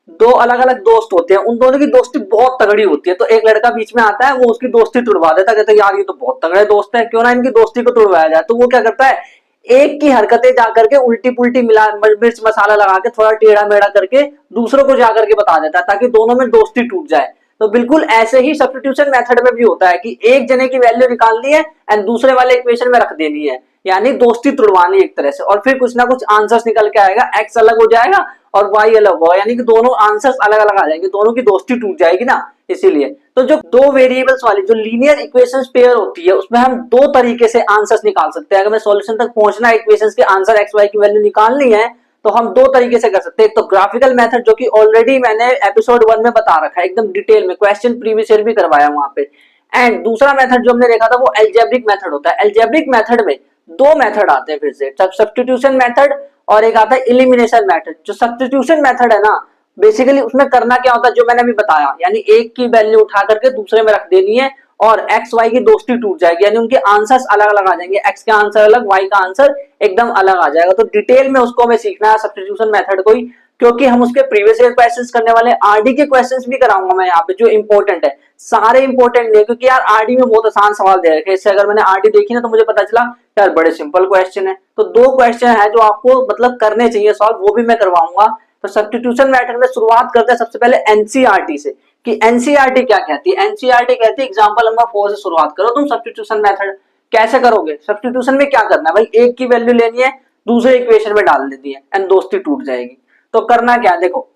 दो अलग अलग दोस्त होते हैं, उन दोनों की दोस्ती बहुत तगड़ी होती है, तो एक लड़का बीच में आता है, वो उसकी दोस्ती तुड़वा देता है, कहता है यार ये तो बहुत तगड़े दोस्त है, क्यों ना इनकी दोस्ती को तुड़वाया जाए। तो वो क्या करता है, एक की हरकतें जाकर के उल्टी पुल्टी मिला मिर्च मसाला लगा के थोड़ा टेढ़ा मेढ़ा करके दूसरों को जाकर के बता देता है, ताकि दोनों में दोस्ती टूट जाए। तो बिल्कुल ऐसे ही सब्स्टिट्यूशन मेथड में भी होता है कि एक जने की वैल्यू निकालनी है एंड दूसरे वाले इक्वेशन में रख देनी है, यानी दोस्ती तुड़वानी एक तरह से, और फिर कुछ ना कुछ आंसर्स निकल के आएगा, एक्स अलग हो जाएगा और वाई अलग होगा, यानी कि दोनों आंसर्स अलग अलग आ जाएंगे, दोनों की दोस्ती टूट जाएगी ना, इसीलिए। तो जो दो वेरिएबल्स वाली जो लीनियर इक्वेशंस पेयर होती है, उसमें हम दो तरीके से आंसर्स निकाल सकते हैं। अगर हमें सॉल्यूशन तक पहुंचना है, इक्वेशंस के आंसर एक्स वाई की वैल्यू निकालनी है, तो हम दो तरीके से कर सकते हैं। एक तो ग्राफिकल मेथड, जो कि ऑलरेडी मैंने एपिसोड 1 में बता रखा है एकदम डिटेल में, क्वेश्चन प्रीवियस ईयर भी करवाया वहां पे। एंड दूसरा मेथड जो हमने देखा था वो एल्जेब्रिक मेथड होता है। एल्जेब्रिक मेथड में दो मेथड आते हैं फिर से, सब्स्टिट्यूशन मेथड और एक आता है इलिमिनेशन मेथड। जो सब्स्टिट्यूशन मेथड है ना, बेसिकली उसमें करना क्या होता है, जो मैंने अभी बताया, यानी एक की वैल्यू उठा करके दूसरे में रख देनी है और एक्स वाई की दोस्ती टूट जाएगी, यानी उनके आंसर्स अलग अलग आ जाएंगे, एक्स का आंसर अलग, वाई का आंसर एकदम अलग आ जाएगा। तो डिटेल में उसको हमें सीखना है सब्स्टिट्यूशन मेथड को ही, क्योंकि हम उसके प्रीवियस ईयर क्वेश्चंस करने वाले, आरडी के क्वेश्चंस भी कराऊंगा मैं यहाँ पे, जो इंपॉर्टेंट है। सारे इंपॉर्टेंट नहीं, क्योंकि यार आरडी में बहुत आसान सवाल दे रखे हैं, इससे अगर मैंने आरडी देखी ना तो मुझे पता चला यार बड़े सिंपल क्वेश्चन है। तो दो क्वेश्चन है जो आपको मतलब करने चाहिए सॉल्व, वो भी मैं करवाऊंगा। तो सब्स्टिट्यूशन मेथड में शुरुआत करते हैं सबसे पहले एनसीईआरटी से, कि एनसीईआरटी क्या कहती है। एनसीईआरटी कहती है एग्जांपल नंबर 4 से शुरुआत करो तुम सब्स्टिट्यूशन मेथड। कैसे करोगे, सब्स्टिट्यूशन में क्या करना है भाई, एक की वैल्यू लेनी है, दूसरे इक्वेशन में डाल देती है एंड दोस्ती टूट जाएगी। तो करना क्या, देखो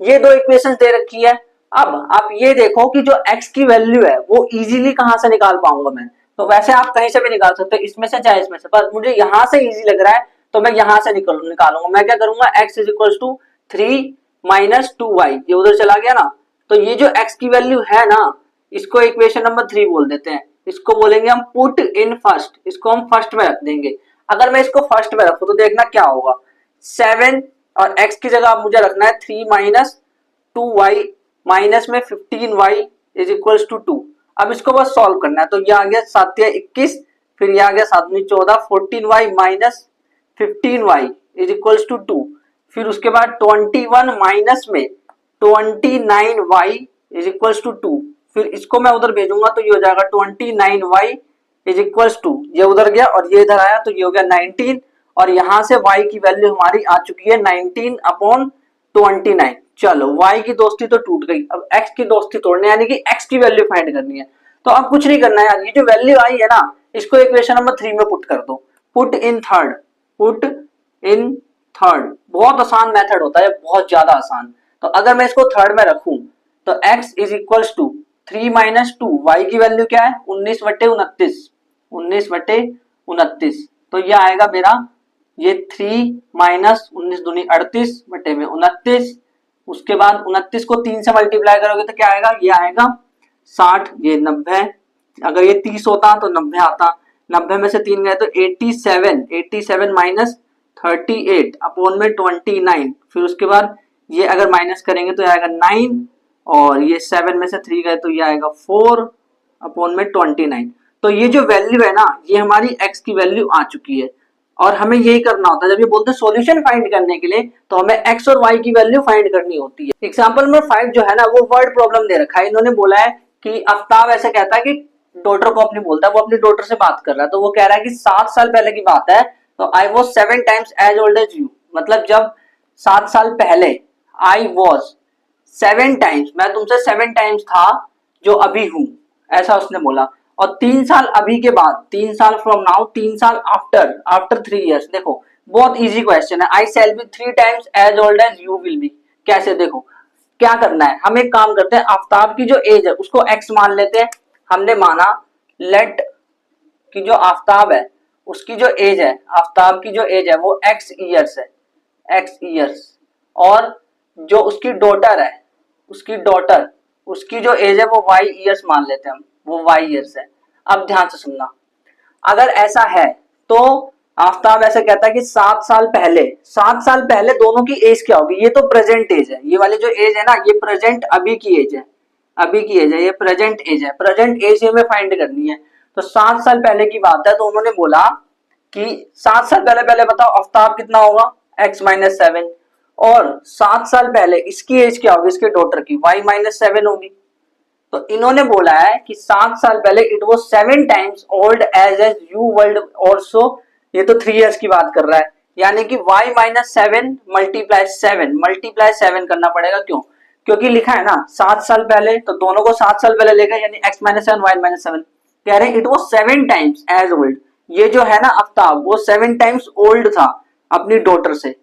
ये दो इक्वेशन दे रखी है। अब आप ये देखो कि जो x की वैल्यू है वो इजीली कहां से निकाल पाऊंगा मैं, तो वैसे आप कहीं से भी निकाल सकते हो, इसमें से चाहे इसमें से, पर मुझे यहां से इजी लग रहा है तो मैं यहां से निकालूंगा। मैं क्या करूंगा, x is equal to 3 minus 2y, ये उधर चला गया ना, तो ये जो x की वैल्यू है ना, इसको इक्वेशन नंबर 3 बोल देते हैं, इसको बोलेंगे हम पुट इन फर्स्ट, इसको हम फर्स्ट में रख देंगे। अगर मैं इसको फर्स्ट में रखूं तो देखना क्या होगा, 7 और x की जगह मुझे रखना है 3 माइनस 2y, माइनस में 15y इज इक्वल टू 2। अब इसको बस सॉल्व करना है, तो ये आ गया 7 21, फिर ये आ गया 7 14, 14y minus 15y is equal to 2, फिर उसके बाद 21 माइनस में 29y इज इक्वल टू 2, फिर इसको मैं उधर भेजूंगा तो ये हो जाएगा 29y इज इक्वल टू, ये उधर गया और ये इधर आया तो ये हो गया 19, और यहां से y की वैल्यू हमारी आ चुकी है 19 अपॉन 29। चलो y की दोस्ती तो टूट गई, अब x की दोस्ती तोड़ने, यानी कि x की वैल्यू फाइंड करनी है। तो अब कुछ नहीं करना है यार, ये जो वैल्यू आई है ना, इसको इक्वेशन नंबर 3 में पुट कर दो, put in third, put in third. बहुत आसान मेथड होता है, बहुत ज्यादा आसान। तो अगर मैं इसको थर्ड में रखूं तो x is equal to 3 minus 2, y की वैल्यू क्या है 19/29, 19/29, तो ये आएगा मेरा ये 3 माइनस 19 दूनी 38 बटे में 29, उसके बाद 29 को 3 से मल्टीप्लाई करोगे तो क्या आएगा, ये आएगा 60, ये 90, अगर ये 30 होता तो 90 आता, 90 में से 3 गए तो 87, 87 माइनस 38 अपॉन में 29, फिर उसके बाद ये अगर माइनस करेंगे तो आएगा 9, और ये 7 में से 3 गए तो ये आएगा 4 अपॉन में 29। तो ये जो वैल्यू है ना, ये हमारी x की वैल्यू आ चुकी है, और हमें यही करना होता है। जब ये बोलते हैं सॉल्यूशन फाइंड करने के लिए, तो हमें x और y की वैल्यू फाइंड करनी होती है। एग्जांपल नंबर 5 जो है ना, वो वर्ड प्रॉब्लम दे रखा है, इन्होंने बोला है कि आफ्ताब ऐसे कहता है कि डॉटर को अपनी बोलता है, वो अपनी डॉटर से बात कर रहा है, तो वो कह रहा है कि 7 साल पहले की बात है, तो I was 7 times as old as you, मतलब जब 7 साल पहले, आई वॉज 7 टाइम्स, मैं तुमसे 7 टाइम्स था जो अभी हूं, ऐसा उसने बोला। और 3 साल अभी के बाद, 3 साल फ्रॉम नाउ, 3 साल आफ्टर, आफ्टर 3 इयर्स। देखो बहुत इजी क्वेश्चन है, I shall be 3 times as old as you will be. कैसे, देखो क्या करना है, हम एक काम करते हैं, आफ्ताब की जो एज है उसको x मान लेते हैं। हमने माना लेट की जो आफ्ताब है उसकी जो एज है, आफ्ताब की जो एज है वो x ईयर्स है, x ईयर्स, और जो उसकी डॉटर है, उसकी डॉटर, उसकी जो एज है वो y ईयर्स मान लेते हैं हम, वो y ईयर्स है। अब ध्यान से सुनना, अगर ऐसा है तो आफ्ताब ऐसे कहता है कि 7 साल पहले, 7 साल पहले दोनों की एज क्या होगी, ये तो प्रेजेंट एज है, ये वाली जो एज है ना, ये प्रेजेंट अभी की एज है, अभी की एज है, ये प्रेजेंट एज है, प्रेजेंट एज हमें फाइंड करनी है। तो 7 साल पहले की बात है, तो उन्होंने बोला कि 7 साल पहले, पहले बताओ आफ्ताब कितना होगा, x माइनस 7, और 7 साल पहले इसकी एज क्या होगी, इसके डॉटर की y-7 होगी। तो इन्होंने बोला है कि 7 साल पहले it was 7 times old as you world also. ये तो 3 इयर्स की बात कर रहा है, यानी कि y-7 मल्टीप्लाई 7 करना पड़ेगा। क्यों? क्योंकि लिखा है ना 7 साल पहले, तो दोनों को 7 साल पहले लेगा, यानी x-7 y-7 कह रहे हैं it was 7 times as old. ये जो है ना आफ्ताब, वो 7 टाइम्स ओल्ड था अपनी डॉटर से।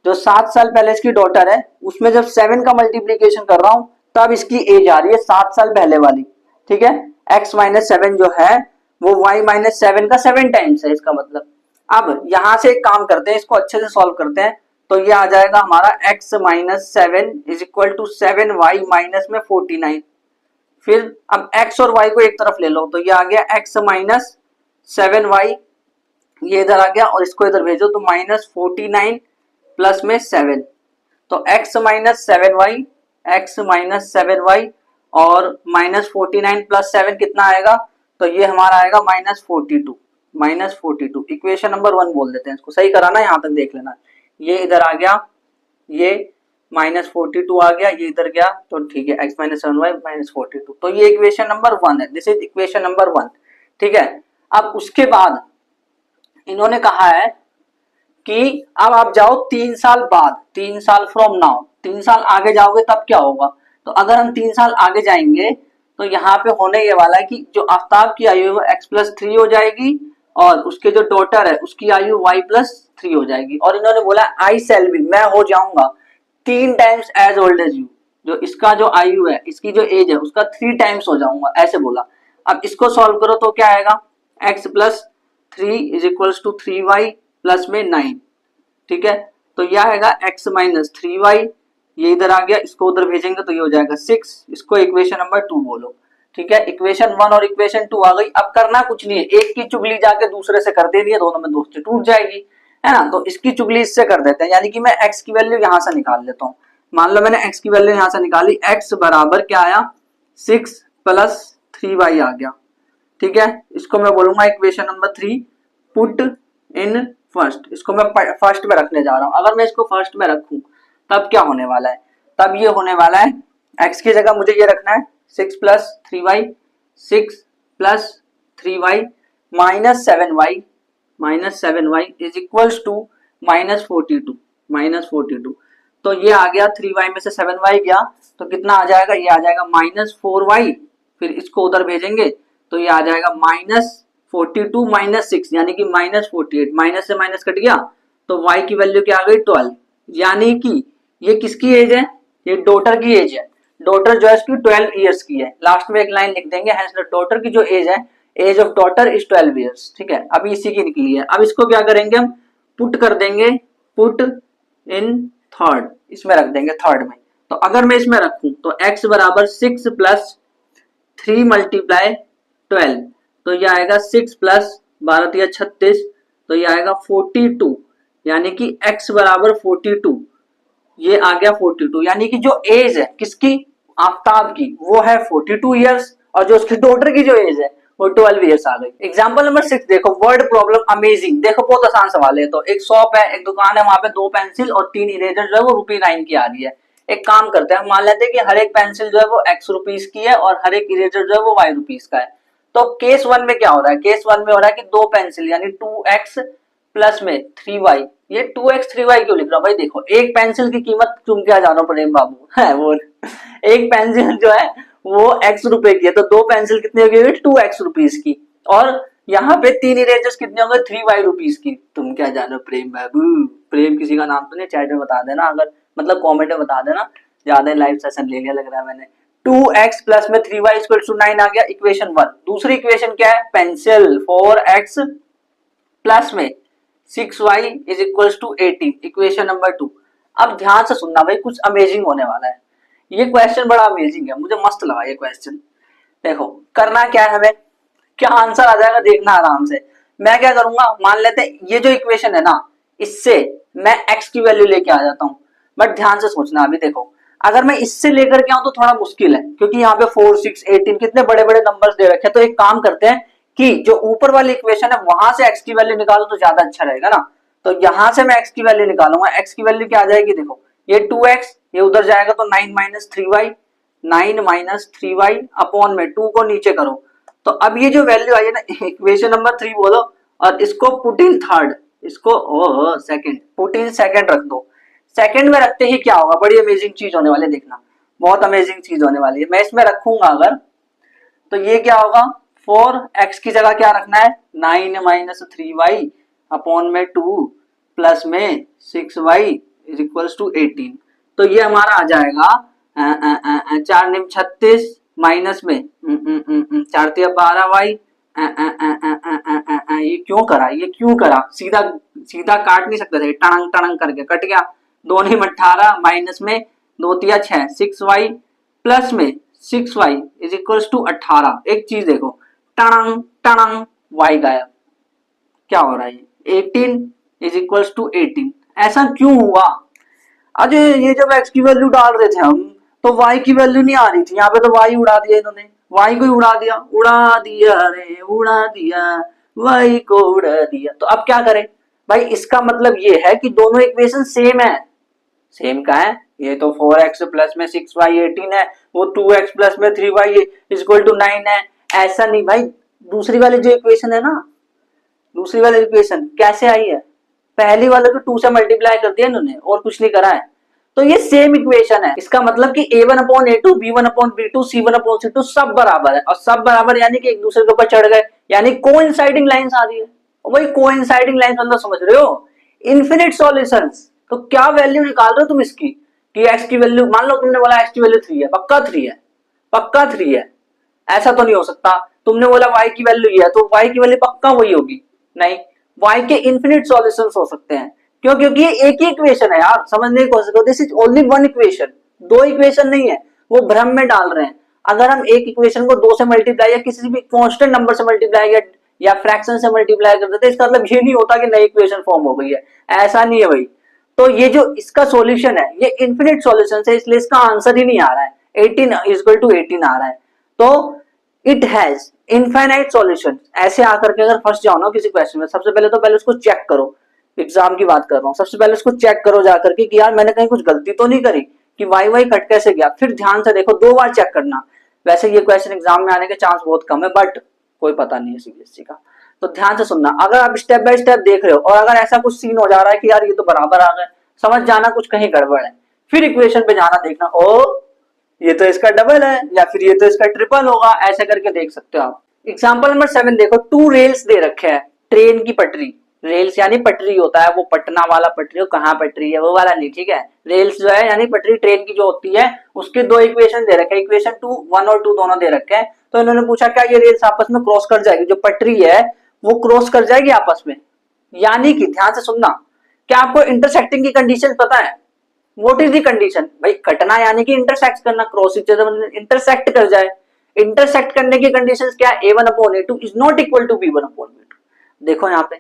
जो 7 साल पहले इसकी डॉटर है उसमें जब 7 का मल्टीप्लीकेशन कर रहा हूं तब इसकी एज आ रही है 7 साल पहले वाली। ठीक है, x-7 जो है वो y-7 का 7 टाइम्स है इसका मतलब। अब यहां से एक काम करते हैं, इसको अच्छे से सॉल्व करते हैं। तो ये आ जाएगा हमारा x-7 is equal to 7y minus में 49। फिर अब x और y को एक तरफ ले लो, तो ये आ गया x-7y, ये इधर आ गया और इसको इधर भेजो तो -49 प्लस में 7। तो x-7y और -49 प्लस 7 कितना आएगा, तो ये हमारा आएगा -42। इक्वेशन नंबर 1 बोल देते हैं इसको, सही कराना, यहां तक देख लेना। ये इधर आ गया, ये -42 आ गया, ये इधर गया, तो ठीक है x-7y -42। तो ये इक्वेशन नंबर 1 है, दिस इज इक्वेशन नंबर 1। ठीक है, अब उसके बाद इन्होंने कहा है कि अब आप जाओ 3 साल बाद, 3 साल फ्रॉम नाउ, 3 साल आगे जाओगे तब क्या होगा। तो अगर हम 3 साल आगे जाएंगे तो यहाँ पे होने ये वाला है कि जो आफ्ताब की आयु है x+3 हो जाएगी और उसके जो डॉटर है उसकी आयु y+3 हो जाएगी। और इन्होंने बोला आई शैल बी, मैं हो जाऊंगा 3 times as old as you. जो इसका जो आयु है, इसकी जो एज है उसका 3 टाइम्स हो जाऊंगा, ऐसे बोला। अब इसको सॉल्व करो तो क्या आएगा, x+3 is equals to 3y plus में 9। ठीक है, तो यह आएगा x-3y, ये इधर आ गया, इसको उधर भेजेंगे तो ये हो जाएगा 6। इसको इक्वेशन नंबर 2 बोलो। ठीक है, इक्वेशन 1 और इक्वेशन 2 आ गई। अब करना कुछ नहीं है, एक की चुगली जाके दूसरे से कर देनी है, दोनों में दोस्ती टूट जाएगी, है ना। तो इसकी चुगली इससे कर देते हैं, यानी कि मैं x की वैल्यू यहां से निकाल लेता हूं। मान लो मैंने x की वैल्यू यहां से निकाली, x बराबर क्या आया 6 प्लस 3y आ गया। ठीक है, इसको मैं बोलूंगा equation number 3 put in first. इसको मैं फर्स्ट में रखने जा रहा हूं। अगर मैं इसको फर्स्ट में रखूं तब क्या होने वाला है, तब ये होने वाला है x की जगह मुझे ये रखना है 6 plus 3y, 6 plus 3y minus 7y is equals to -42। तो ये आ गया 3y में से 7y गया तो कितना आ जाएगा, ये आ जाएगा -4y। फिर इसको उधर भेजेंगे तो ये आ जाएगा -42 माइनस 6, यानी कि -48। माइनस से माइनस कट गया तो y की वैल्यू क्या आ गई 12। यानी कि ये किसकी एज है, ये डॉटर की एज है। डॉटर जो है इसकी 12 इयर्स की है। लास्ट में एक लाइन लिख देंगे, हेंस द डॉटर की जो एज है, age of daughter is 12 years. ठीक है, अभी इसी की निकली है। अब इसको क्या करेंगे, हम पुट कर देंगे, पुट इन थर्ड, इसमें रख देंगे थर्ड में। तो अगर मैं इसमें रखूं तो x बराबर 6 प्लस 3 मल्टीप्लाई 12, तो ये आएगा 6 प्लस 12 36, तो ये आएगा 42, यानी कि x बराबर 42, ये आ गया 42। यानी कि जो एज है किसकी, आफ्ताब की, वो है 42 इयर्स और जो उसकी डॉटर की जो एज है वो 12 इयर्स आ गई। एग्जांपल नंबर 6 देखो, वर्ड प्रॉब्लम अमेजिंग। देखो बहुत आसान सवाल है। तो एक शॉप है, एक दुकान है, वहां पे 2 पेंसिल और 3 इरेजर जो है वो ₹9 की आ रही है। एक काम करते हैं, हम मान लेते हैं कि हर एक पेंसिल जो है वो x रुपीस की है और हर एक इरेजर जो है वो y रुपीस का है। तो केस 1 में क्या हो रहा है, केस 1 में हो रहा है कि 2 पेंसिल यानी 2x प्लस में 3y। ये 2x 3y क्यों लिख रहा हूं भाई, देखो एक पेंसिल की कीमत तुम क्या जानो प्रेम बाबू है, वो एक पेंसिल जो है वो x रुपए की है, तो 2 पेंसिल कितनी होगी 2x रुपीस की, और यहाँ पे 3 इरेजर्स कितने होंगे 3y रुपीस की। तुम क्या जानो प्रेम बाबू। प्रेम किसी का नाम तो नहीं, चैट में बता देना, अगर मतलब कमेंट में बता देना, ज्यादा लाइव सेशन ले लिया लग रहा है मैंने। 2x प्लस में 3y इक्वल टू 9 आ गया, इक्वेशन 1। दूसरी इक्वेशन क्या है, पेंसिल 4x प्लस में 6y is equal to 18, equation number 2। अब ध्यान से सुनना भाई, कुछ अमेजिंग होने वाला है। ये क्वेश्चन बड़ा अमेजिंग है, मुझे मस्त लगा ये क्वेश्चन। देखो करना क्या है, हमें क्या आंसर आ जाएगा देखना आराम से। मैं क्या करूंगा, मान लेते हैं ये जो इक्वेशन है ना, इससे मैं x की वैल्यू लेके आ जाता हूं। बट ध्यान से सोचना, अभी देखो अगर मैं इससे लेकर के आऊं तो थोड़ा मुश्किल है, क्योंकि यहाँ पे 4 6 18 कितने बड़े बड़े नंबर्स दे रखे हैं। तो एक काम करते हैं कि जो ऊपर वाली इक्वेशन है वहां से x की वैल्यू निकालो तो ज्यादा अच्छा रहेगा ना। तो यहां से मैं x की वैल्यू निकालूंगा। x की वैल्यू क्या आ जाएगी, देखो ये 2x, ये उधर जाएगा तो 9 minus 3y, 9 minus 3y upon में 2 को नीचे करो। तो अब ये जो वैल्यू आई है ना, इक्वेशन नंबर 3 बोलो, और इसको पुट इन थर्ड, इसको सेकंड, पुट इन सेकंड रख दो। सेकंड में रखते ही क्या होगा, बड़ी अमेजिंग चीज होने वाली है, देखना बहुत अमेजिंग चीज होने वाली है। मैं इसमें रखूंगा अगर, तो ये क्या होगा, 4x की जगह क्या रखना है, 9 माइनस 3y अपॉन में 2 प्लस में 6y इज इक्वल्स टू 18। तो ये हमारा आ जाएगा 4 निम 36 माइनस में 4 तिया 12y। ये क्यों करा, ये क्यों करा, सीधा सीधा काट नहीं सकते थे, टणंग टणंग करके कट गया। 2 निम 18 माइनस में 2 तिया 6, 6y प्लस में 6y इज इक्वल्स टू 18। एक चीज देखो, टणंग टणंग y गायब, क्या हो रहा है, 18 इज इक्वल्स टू 18। ऐसा क्यों हुआ, अरे ये जब x की वैल्यू डाल रहे थे हम तो y की वैल्यू नहीं आ रही थी, यहाँ पे तो y उड़ा दिया इन्होंने, y को ही उड़ा दिया, उड़ा दिया रे उड़ा दिया, y को उड़ा दिया। तो अब क्या करें भाई, इसका मतलब ये है कि दोनों इक्वेशन सेम है। सेम का है, ये तो 4x प्लस में 6y 18 है, वो 2x प्लस में 3y इक्वल टू 9 है। ऐसा नहीं भाई, दूसरी वाली जो इक्वेशन है ना, दूसरी वाली इक्वेशन कैसे आई है, पहली वाले को 2 से मल्टीप्लाई कर दिया इन्होंने और कुछ नहीं करा है, तो ये सेम इक्वेशन है। इसका मतलब कि a1 upon a2, b1 upon b2, c1 upon c2 सब बराबर है, और सब बराबर यानी कि एक दूसरे के ऊपर चढ़ गए, यानी कोइंसाइडिंग लाइंस आ रही है। और वही कोइंसाइडिंग लाइंस मतलब समझ रहे हो, इन्फिनिट सॉल्यूशंस। तो क्या वैल्यू निकाल रहे हो तुम इसकी, कि x की वैल्यू, मान लो तुमने बोला x की वैल्यू 3 है, पक्का 3 है, पक्का 3 है, ऐसा तो नहीं हो सकता। तुमने बोला y की वैल्यू ये है, तो y की वैल्यू पक्का वही होगी, नहीं, y के इन्फिनिट सॉल्यूशंस हो सकते हैं। क्यों, क्योंकि ये एक ही इक्वेशन है यार, समझने की कोशिश करो, this is only one equation, दो इक्वेशन नहीं है, वो भ्रम में डाल रहे हैं। अगर हम एक इक्वेशन को 2 से मल्टीप्लाई या किसी भी कांस्टेंट नंबर से मल्टीप्लाई या फ्रैक्शन से मल्टीप्लाई कर देते, इसका मतलब ये नहीं होता कि नई इक्वेशन फॉर्म हो गई है, ऐसा नहीं है भाई। तो ये जो इसका सॉल्यूशन है ये इन्फिनिट सॉल्यूशन है, इसलिए इसका आंसर ही नहीं आ रहा है, 18 इक्वल टू 18 आ रहा है। तो इट हैज इनफाइनाइट सॉल्यूशन। ऐसे आकर के अगर फंस जाओ ना किसी क्वेश्चन में, सबसे पहले तो पहले उसको चेक करो, एग्जाम की बात कर रहा हूँ, सबसे पहले उसको चेक करो जाकर के कि यार मैंने कहीं कुछ गलती तो नहीं करी, कि वाई वाई कट कैसे गया, फिर ध्यान से देखो, 2 बार चेक करना। वैसे ये क्वेश्चन एग्जाम में आने के चांस बहुत कम है, बट कोई पता नहीं है सीबीएसई का, तो ध्यान से सुनना। अगर आप स्टेप बाय स्टेप देख रहे हो और अगर ऐसा कुछ सीन हो जा रहा है कि यार ये तो बराबर आ गए, समझ जाना कुछ कहीं गड़बड़ है, फिर इक्वेशन पे जाना, देखना ओ ये तो इसका डबल है या फिर ये तो इसका ट्रिपल होगा, ऐसा करके देख सकते हो आप। एग्जांपल नंबर 7 देखो, 2 रेल्स दे रखे हैं, ट्रेन की पटरी, रेल्स यानी पटरी होता है, वो पटना वाला पटरी हो, कहाँ पटरी है वो वाला नहीं, ठीक है, रेल्स जो है यानी पटरी ट्रेन की जो होती है, उसके 2 इक्वेशन दे रखे हैं, इक्वेशन 1 और 2 दोनों दे रखे हैं। तो इन्होंने पूछा क्या ये रेल्स आपस में क्रॉस कर जाएगी, जो पटरी है वो क्रॉस कर जाएगी आपस में, यानी कि ध्यान से सुनना, क्या आपको इंटरसेक्टिंग की कंडीशन पता है, व्हाट इज द कंडीशन भाई, कटना यानी कि इंटरसेक्ट करना, क्रॉस इच अदर इंटरसेक्ट कर जाए, इंटरसेक्ट करने की कंडीशंस क्या है, a1 upon a2 is not equal to b1 upon b2। देखो यहाँ पे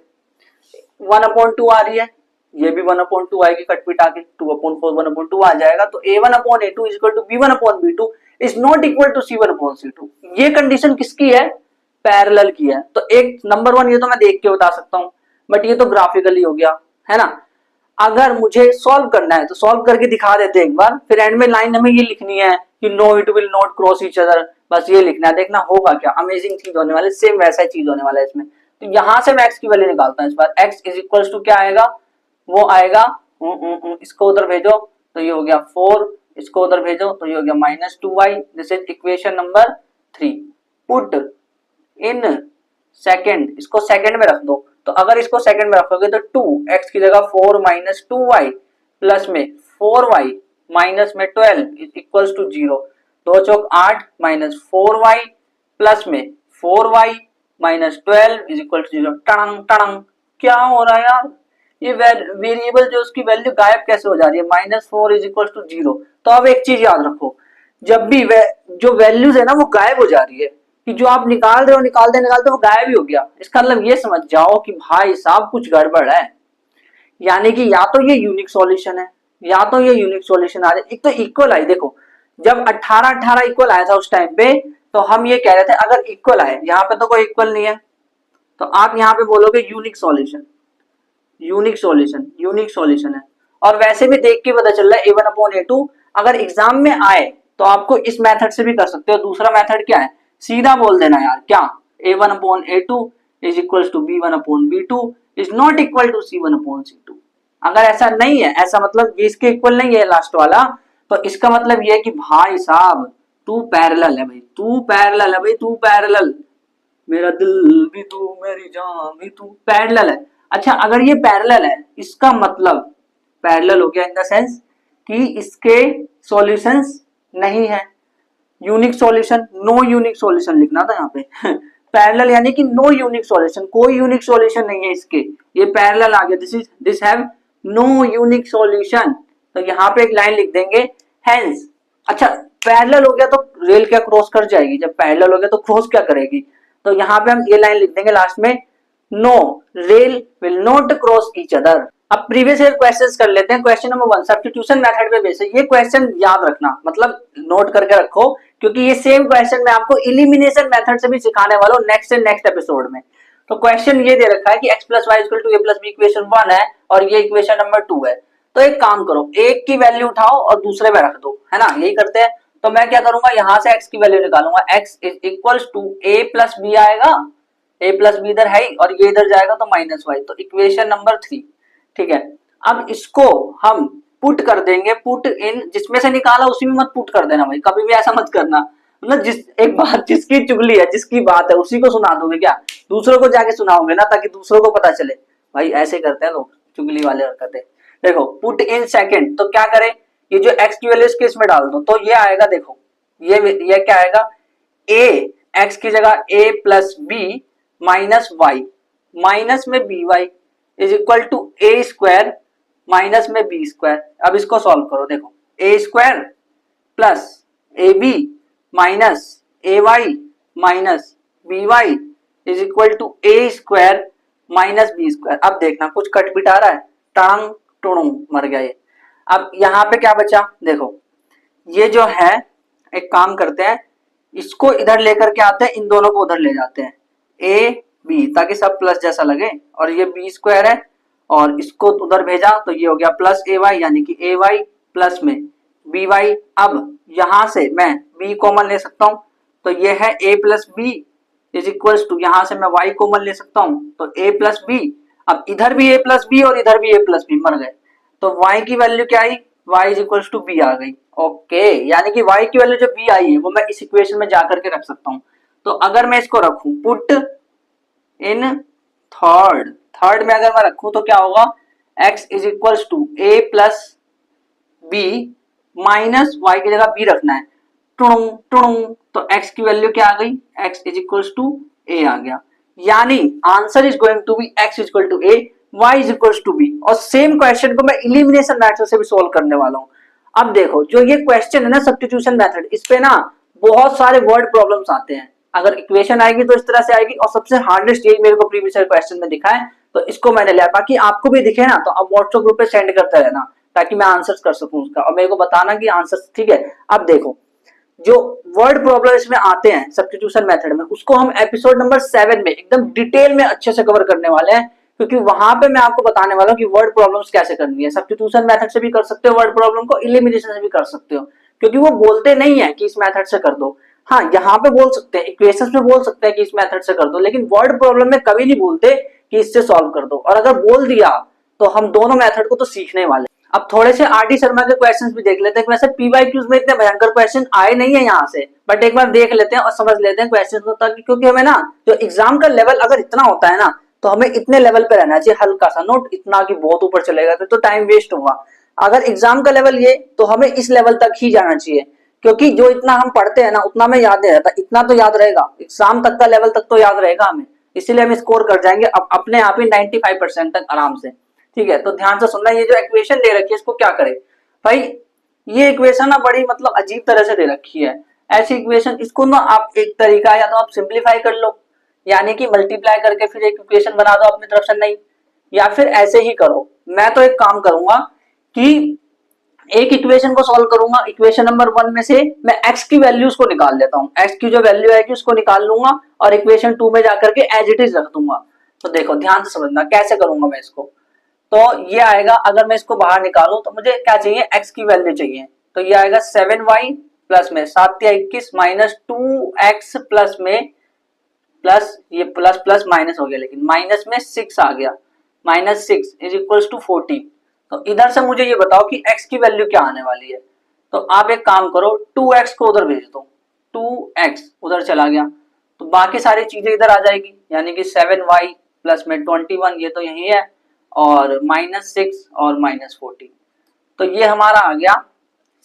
1 अपॉन 2 आ रही है, ये भी 1 अपॉन 2 आएगी, कट पिटा के 2 अपॉन 4 1 अपॉन 2 आ जाएगा, तो a1 upon a2 is equal to b1 upon b2 is not equal to c1 upon c2। ये कंडीशन किसकी है, पैरेलल की है। तो एक नंबर 1 ये तो मैं देख के बता सकता हूँ, बट ये तो ग्राफिकली हो गया है ना। अगर मुझे सॉल्व करना है तो सॉल्व करके दिखा देते हैं एक बार, फिर एंड में लाइन हमें ये लिखनी है कि no it will not cross each other, बस ये लिखना है, देखना होगा क्या, अमेजिंग चीज होने वाली, सेम वैसा ही चीज होने वाला है इसमें। तो यहां से मैं x की वैल्यू निकालता हूं इस बार, x इज इक्वल टू क्या आएगा, वो आएगा इसको उधर भेजो तो ये हो गया 4, इसको उधर भेजो तो ये हो गया -2y, this is equation number 3। Put in second, इसको सेकंड में रख दो, तो अगर इसको सेकंड में रखोगे तो 2x की जगह 4 माइनस 2y प्लस में 4y माइनस में 12 इक्वल्स टू 0, 2 चौक 8 माइनस 4y प्लस में 4y minus 12 is equal to 0। टंग टंग, क्या हो रहा है यार, ये वेरिएबल जो उसकी वैल्यू गायब कैसे हो जा रही है, -4 इज इक्वल टू 0। तो अब एक चीज याद रखो, जब भी जो वैल्यूज है ना वो गायब हो जा रही है, कि जो आप निकाल रहे हो निकालते वो गायब ही हो गया, इसका मतलब ये समझ जाओ कि भाई साहब कुछ गड़बड़ है, यानी कि या तो ये यूनिक सॉल्यूशन है या तो ये यूनिक सॉल्यूशन आ रहे। एक तो इक्वल आई, देखो जब 18 इक्वल आया था उस टाइम पे, तो हम ये कह रहे थे अगर इक्वल आए, यहाँ पे तो कोई इक्वल नहीं है, तो आप यहाँ पे बोलोगे यूनिक सॉल्यूशन, यूनिक सॉल्यूशन है। और वैसे भी देख के पता चल रहा है a1/a2। अगर एग्जाम में आए तो आपको इस मेथड से भी कर सकते हो। दूसरा मेथड क्या है, सीधा बोल देना यार, क्या a1/a2 is equal to b1/b2 is not equal to c1/c2। अगर ऐसा नहीं है, ऐसा मतलब ये इसके इक्वल नहीं है लास्ट वाला, तो इसका मतलब ये है कि भाई साहब तू पैरेलल है भाई, तू पैरेलल है भाई, तू पैरेलल, मेरा दिल भी तू मेरी जान भी तू, पैरेलल है। अच्छा अगर ये पैरेलल है इसका मतलब पैरेलल हो गया इन द सेंस कि इसके सॉल्यूशंस नहीं है, unique solution, no unique solution लिखना था यहाँ पे पैरेलल यानी कि नो यूनिक सॉल्यूशन, कोई यूनिक सॉल्यूशन नहीं है इसके, ये पैरेलल आ गया, this have no unique solution. तो यहाँ पे एक लाइन लिख देंगे हेंस। अच्छा पैरेलल हो गया तो रेल क्या क्रॉस कर जाएगी, जब पैरेलल हो गया तो क्रॉस क्या करेगी, तो यहाँ पे हम ये लाइन लिख देंगे लास्ट में, no rail will not cross each other. अब प्रीवियस ईयर क्वेश्चंस कर लेते हैं। क्वेश्चन नंबर 1 सब्स्टिट्यूशन मेथड पे बेस है, ये क्वेश्चन याद रखना, मतलब नोट करके रखो, क्योंकि ये सेम क्वेश्चन मैं आपको एलिमिनेशन मेथड से भी सिखाने वाला हूँ नेक्स्ट एपिसोड में। तो क्वेश्चन ये दे रखा है कि x plus y equal to a plus b equation 1 है और ये इक्वेशन नंबर 2 है। तो एक काम करो, एक की वैल्यू उठाओ और दूसरे में रख दो, है ना, यही करते हैं। तो मैं क्या करूंगा, यहां से x की वैल्यू निकालूंगा, x is equal to a plus b आएगा, a प्लस बी इधर है और ये इधर जाएगा तो माइनस वाई, तो इक्वेशन नंबर 3। ठीक है, अब इसको हम पुट कर देंगे, पुट इन, जिसमें से निकाला उसी में मत पुट कर देना भाई, कभी भी ऐसा मत करना, मतलब जिस एक बात जिसकी चुगली है, जिसकी बात है उसी को सुना दोगे क्या, दूसरों को जाके सुनाओगे ना, ताकि दूसरों को पता चले। भाई ऐसे करते हैं लोग, चुगली वाले हरकतें। देखो पुट इन सेकंड, तो क्या करें, ये जो x की वैल्यू इसके इसमें डाल दो, तो ये आएगा, देखो ये क्या आएगा, a x की जगह a plus B minus Y, minus में B Y is equal to A square minus में बी स्क्वायर। अब इसको सॉल्व करो, देखो A square plus A B minus A Y minus B Y is equal to A square minus B square. अब देखना कुछ cut पिट आ रहा है, टांग टुणु मर गया ये। अब यहाँ पे क्या बचा, देखो ये जो है, एक काम करते हैं, इसको इधर लेकर के आते हैं, इन दोनों को उधर ले जाते हैं, ए बी, ताकि सब प्लस जैसा लगे, और ये बी स्क्वायर है और इसको उधर भेजा तो ये हो गया प्लस ए वाई, यानी कि ए वाई प्लस में बी वाई। अब यहां से मैं बी कॉमन ले सकता हूं, तो ये है A plus B is equal to, यहां से मैं वाई कॉमन ले सकता हूं, तो ए प्लस बी। अब इधर भी ए प्लस बी और इधर भी ए प्लस बी, मर गए, तो y की वैल्यू क्या आई, y is equal to B आ गई। ओके, यानी कि y की वैल्यू जो b आई है वो मैं इस इक्वेशन में जाकर के रख सकता हूं। तो अगर मैं इसको रखूं पुट इन थर्ड में अगर मैं रखूं तो क्या होगा, x is equal to a plus B minus y की जगह b रखना है, टुणु टुणु, तो x की वैल्यू क्या आ गई, x is equal to a आ गया, यानी answer is going to be x is equal to a y is equal to b। और सेम क्वेश्चन को मैं एलिमिनेशन मेथड से भी सोल्व करने वाला हूं। अब देखो जो ये क्वेश्चन है ना सब्स्टिट्यूशन मेथड, इस पे ना बहुत सारे वर्ड प्रॉब्लम्स आते हैं, अगर इक्वेशन आएगी तो इस तरह से आएगी, और सबसे हार्डेस्ट यही मेरे को प्रीवियस क्वेश्चन में दिखा है, तो इसको मैंने लिया। बाकी आपको भी दिखे ना तो आप व्हाट्सएप ग्रुप पे सेंड करते रहना, ताकि मैं आंसर्स कर सकूं उसका, और मेरे को बताना कि आंसर ठीक है। अब देखो जो वर्ड प्रॉब्लम इसमें आते हैं सब्स्टिट्यूशन मेथड में, उसको हम एपिसोड नंबर 7 में एकदम डिटेल में अच्छे से कवर करने वाले हैं, क्योंकि वहां पे मैं आपको बताने वाला हूं कि वर्ड प्रॉब्लम्स कैसे करनी है। सब्स्टिट्यूशन मेथड से भी कर सकते हो वर्ड प्रॉब्लम को, एलिमिनेशन से भी कर सकते हो, क्योंकि वो बोलते नहीं है कि इस मेथड से कर दो। हाँ यहाँ पे बोल सकते हैं, इक्वेशंस में बोल सकते हैं कि इस मेथड से कर दो, लेकिन वर्ड प्रॉब्लम में कभी नहीं बोलते कि इससे सॉल्व कर दो। और अगर बोल दिया तो हम दोनों मेथड को तो सीखने वाले। अब थोड़े से आर डी शर्मा के क्वेश्चंस भी देख लेते हैं। वैसे पीवाईक्यूज में इतने भयंकर क्वेश्चन आए नहीं है यहाँ से, बट एक बार देख लेते हैं और समझ लेते हैं क्वेश्चन को, ताकि क्योंकि हमें ना जो एग्जाम का लेवल अगर इतना होता है ना, तो हमें इतने लेवल पे रहना चाहिए, हल्का सा, नोट इतना कि बहुत ऊपर चलेगा तो टाइम वेस्ट होगा। अगर एग्जाम का लेवल ये, तो हमें इस लेवल तक ही जाना चाहिए, क्योंकि जो इतना हम पढ़ते हैं ना उतना हमें याद नहीं रहता, इतना तो याद रहेगा, एग्जाम तक का लेवल तक तो याद रहेगा हमें, इसीलिए हम स्कोर कर जाएंगे अपने आप ही 95% तक आराम से। ठीक है, तो ध्यान से सुनना, ये जो इक्वेशन दे रखी है इसको क्या करें भाई, ये इक्वेशन ना बड़ी मतलब अजीब तरह से दे रखी है। ऐसी इक्वेशन, इसको ना आप एक तरीका, या तो आप सिंप्लीफाई कर लो, यानी कि मल्टीप्लाई करके फिर एक इक्वेशन बना दो अपनी तरफ से, नहीं, या फिर ऐसे ही करो। मैं तो एक काम करूंगा कि एक इक्वेशन को सॉल्व करूंगा, इक्वेशन नंबर 1 में से मैं x की वैल्यूज को निकाल लेता हूं, x की जो वैल्यू आएगी उसको निकाल लूंगा और इक्वेशन 2 में जाकर के एज इट इज रख दूंगा। तो देखो ध्यान से समझना कैसे करूंगा मैं इसको। तो ये आएगा, अगर मैं इसको बाहर निकालूं तो मुझे क्या चाहिए, x की वैल्यू चाहिए। तो ये आएगा 7y प्लस में 7 या 21 माइनस 2x प्लस में प्लस, ये प्लस प्लस माइनस हो गया, लेकिन माइनस में 6 आ गया, माइनस 6 इज इक्वल टू 14। तो इधर से मुझे ये बताओ कि x की वैल्यू क्या आने वाली है। तो आप एक काम करो, 2x को उधर भेज दो, 2x उधर चला गया तो बाकी सारी चीजें इधर आ जाएगी, यानी कि 7y प्लस में 21, ये तो यही है, और माइनस 6 और माइनस 14। तो ये हमारा आ गया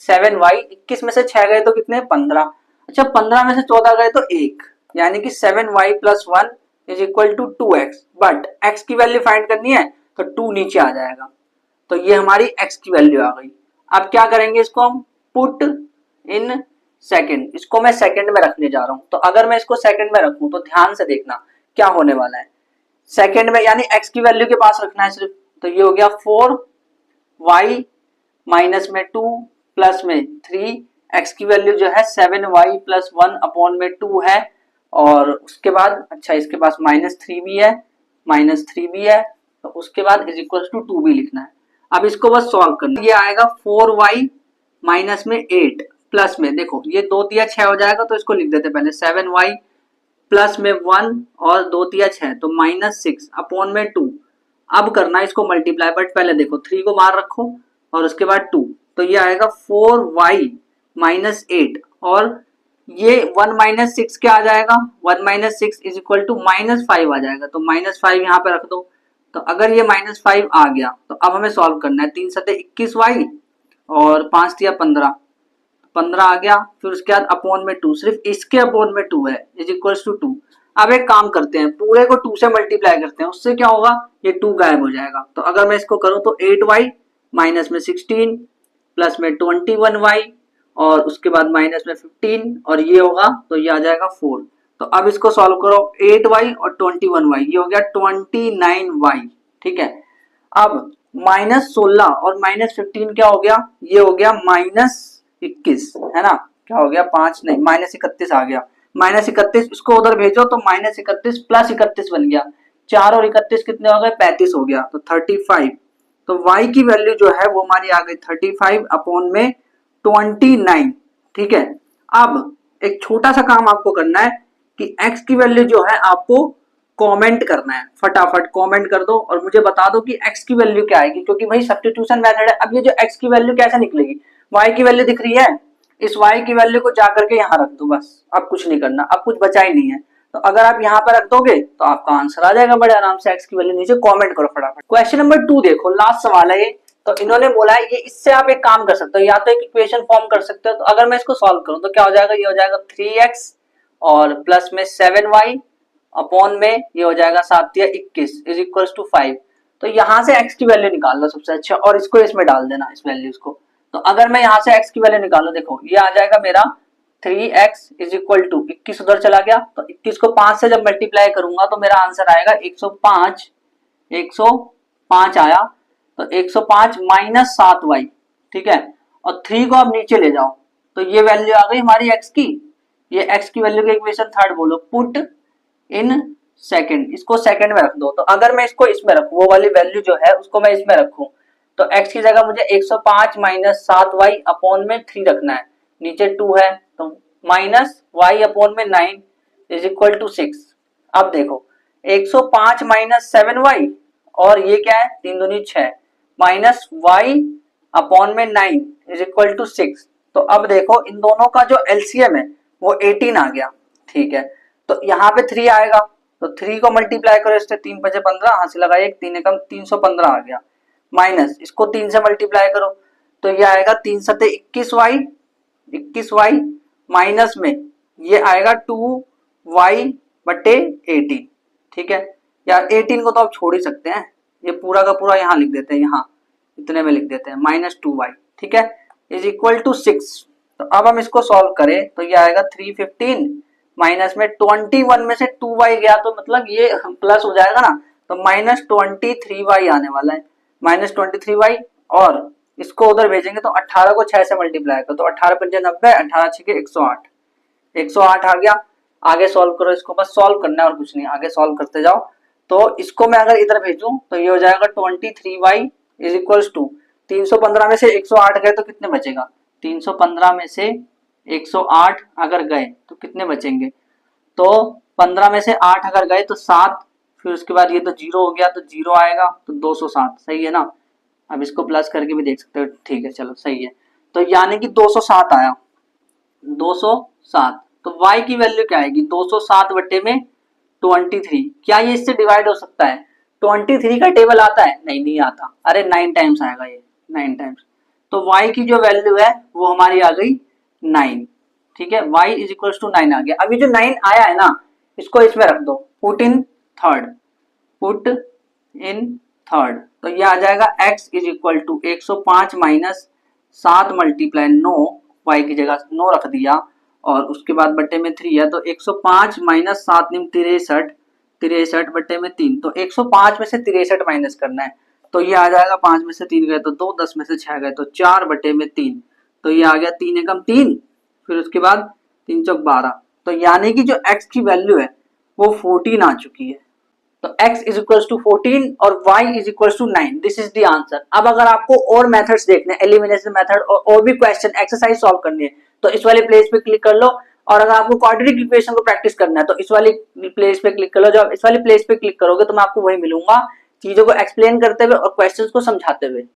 7y, 21 में से 6 गए तो कितने, 15। अच्छा 15 में से 14 गए तो 1, यानी कि 7y plus 1 is equal to 2x, but x की वैल्यू फाइंड करनी है तो 2 नीचे आ जाएगा। तो ये हमारी x की वैल्यू आ गई। अब क्या करेंगे, इसको हम पुट इन सेकंड, इसको मैं सेकंड में रखने जा रहा हूं। तो अगर मैं इसको सेकंड में रखूं तो ध्यान से देखना क्या होने वाला है। सेकंड में यानी x की वैल्यू के पास रखना है सिर्फ, तो ये हो गया 4y माइनस में 2 प्लस में 3, x की वैल्यू जो है 7y प्लस 1 अपॉन में 2 है, और उसके बाद अच्छा इसके पास माइनस 3 भी है, माइनस 3 भी है, तो उसके बाद इज इक्वल टू 2 भी लिखना है। अब इसको बस सॉल्व करना, ये आएगा 4y माइनस में 8 प्लस में, देखो ये 2 तिया 6 हो जाएगा, तो इसको लिख देते पहले 7y प्लस में 1 और 2 तिया 6, तो माइनस 6 अपॉन में 2। अब करना है इसको मल्टीप्लाई, बट पहले देखो 3 को बाहर रखो और उसके बाद 2, तो ये आएगा 4y माइनस 8, और ये 1 माइनस 6 क्या आ जाएगा, 1 minus 6 is equal to minus 5 आ जाएगा, तो माइनस 5 यहाँ पे रख दो। तो अगर ये माइनस 5 आ गया तो अब हमें सॉल्व करना है, 3 सते 21y और 5 तिया 15, 15 आ गया, फिर उसके बाद अपॉन में 2, सिर्फ इसके अपॉन में 2 है, इज इक्वल टू 2। अब एक काम करते हैं, पूरे को 2 से मल्टीप्लाई करते हैं, उससे क्या होगा, ये 2 गायब हो जाएगा। तो अगर मैं इसको करूं तो 8y माइनस में 16 प्लस में 21y और उसके बाद माइनस में 15, और ये होगा तो ये आ जाएगा 4। तो अब इसको सॉल्व करो, 8y और 21y, ये हो गया 29y, ठीक है। अब माइनस 16 और माइनस 15 क्या हो गया, ये हो गया माइनस 21, है ना, क्या हो गया 5 नहीं माइनस 31 आ गया, माइनस 31, इसको उधर भेजो तो माइनस 31 प्लस 31 बन गया, 4 और 31 कितने हो गए, 35 हो गया, तो 35। तो y की वैल्यू जो है वो हमारी आ गई 35 अपॉन में 29, ठीक है। अब एक छोटा सा काम आपको करना है कि x की वैल्यू जो है आपको कमेंट करना है, फटाफट कमेंट कर दो और मुझे बता दो कि x की वैल्यू क्या आएगी, क्योंकि भाई सब्स्टिट्यूशन मेथड है। अब ये जो x की वैल्यू कैसे निकलेगी, y की वैल्यू दिख रही है, इस y की वैल्यू को जाकर के यहाँ रख दो, बस अब कुछ नहीं करना, अब कुछ बचा ही नहीं है। तो अगर आप यहाँ पर रख दोगे तो आपका आंसर आ जाएगा बड़े आराम से, x की वैल्यू नीचे कमेंट करो फटाफट। क्वेश्चन नंबर 2 देखो, लास्ट सवाल है ये। तो इन्होंने बोला है ये, इससे आप एक काम कर सकते हो, या तो एक इक्वेशन फॉर्म कर सकते हो। तो अगर मैं इसको सॉल्व करूं तो क्या हो जाएगा, ये हो जाएगा 3x और प्लस में 7y अपॉन में ये हो जाएगा 7 या 21 इज इक्वल टू 5। तो यहाँ से x की वैल्यू निकाल लो सबसे अच्छा, और इसको इसमें डाल देना, इस वैल्यूज को। तो अगर मैं यहाँ से x की वैल्यू निकालू, देखो ये आ जाएगा मेरा 3x इज इक्वल टू 21 उधर चला गया, तो 21 को 5 से जब मल्टीप्लाई करूंगा तो मेरा आंसर आएगा 105, 105 आया। तो 105 माइनस 7y, ठीक है, और 3 को अब नीचे ले जाओ तो ये वैल्यू आ गई हमारी x की, ये x की वैल्यू की इक्वेशन थर्ड बोलो, पुट इन सेकंड, इसको सेकंड में रख दो। तो अगर मैं इसको इसमें रखूं, वो वाली वैल्यू जो है उसको मैं इसमें रखूं, तो x की जगह मुझे 105 माइनस 7y अपॉन में 3 रखना है, नीचे 2 है तो माइनस y अपॉन में 9 इज इक्वल टू 6। अब देखो 105 माइनस 7y और ये क्या है, 3 दूनी 6 माइनस y अपॉन में 9 इज इक्वल टू 6। तो अब देखो इन दोनों का जो एलसीएम है वो 18 आ गया, ठीक है। तो यहाँ पे 3 आएगा, तो 3 को मल्टीप्लाई करो इससे, 3 5 15, हाथ से लगाइए, 3 एकम 315 आ गया, माइनस इसको 3 से मल्टीप्लाई करो तो ये आएगा 3 सते 21y माइनस में ये आएगा 2y बटे 18, ठीक है। यार 18 को तो आप छोड़ ही सकते हैं, ये पूरा का पूरा यहाँ लिख देते हैं, यहाँ इतने में लिख देते हैं माइनस 2y, ठीक है, इज इक्वल टू 6। तो अब हम इसको सॉल्व करें तो ये आएगा 315 माइनस में 21 में से 2y गया तो मतलब ये प्लस हो जाएगा ना, तो माइनस 23y आने वाला है, माइनस 23y, और इसको उधर भेजेंगे तो 18 को 6 से मल्टीप्लाई करो, तो 18 पंजे 90, 18 छके 108, 108 आ गया। आगे सॉल्व करो इसको, बस सॉल्व करना है और कुछ नहीं, आगे सॉल्व करते जाओ। तो इसको मैं अगर इधर भेजूं तो ये हो जाएगा 23y इज इक्वल्स टू 315 में से 108 गए तो कितने बचेगा, 315 में से 108 अगर गए तो कितने बचेंगे, तो 15 में से 8 अगर गए तो 7, फिर उसके बाद ये तो 0 हो गया तो 0 आएगा तो 207, सही है ना। अब इसको प्लस करके भी देख सकते हो, ठीक है चलो सही है। तो यानी कि 207 आया, 207। तो y की वैल्यू क्या आएगी, 207 बटे में 23। क्या ये इससे डिवाइड हो सकता है, 23 का टेबल आता है, नहीं आता, अरे 9 टाइम्स आएगा ये, 9 टाइम्स। तो y की जो वैल्यू है वो हमारी आ गई 9, ठीक है, y इज इक्वल टू 9 आ गया। अभी जो 9 आया है ना, इसको इसमें रख दो, put in third, put in third, तो ये आ जाएगा x is equal to 105 minus 7 multiply 9, y की जगह 9 रख दिया, और उसके बाद बटे में 3 है, तो 105 माइनस 7 निम 63, 63 बटे में 3, तो 105 में से 63 माइनस करना है, तो ये आ जाएगा 5 में से 3 गए तो 2, 10 में से 6 गए तो 4 बटे में 3, तो ये आ गया 3 एकम 3, फिर उसके बाद 3 चौक 12, तो यानी कि जो x की वैल्यू है वो 14 आ चुकी है। तो x इज इक्वल टू 14 और y is equal to 9, this is the answer. अब अगर आपको और मेथड्स देखने हैं, एलिमिनेशन मेथड और भी क्वेश्चन एक्सरसाइज सॉल्व करनी है, तो इस वाले प्लेस पे क्लिक कर लो, और अगर आपको क्वाड्रेटिक इक्वेशन को प्रैक्टिस करना है तो इस वाली प्लेस पे क्लिक कर लो। जब इस वाली प्लेस पे क्लिक करोगे तो मैं आपको वही मिलूंगा, चीजों को एक्सप्लेन करते हुए और क्वेश्चंस को समझाते हुए।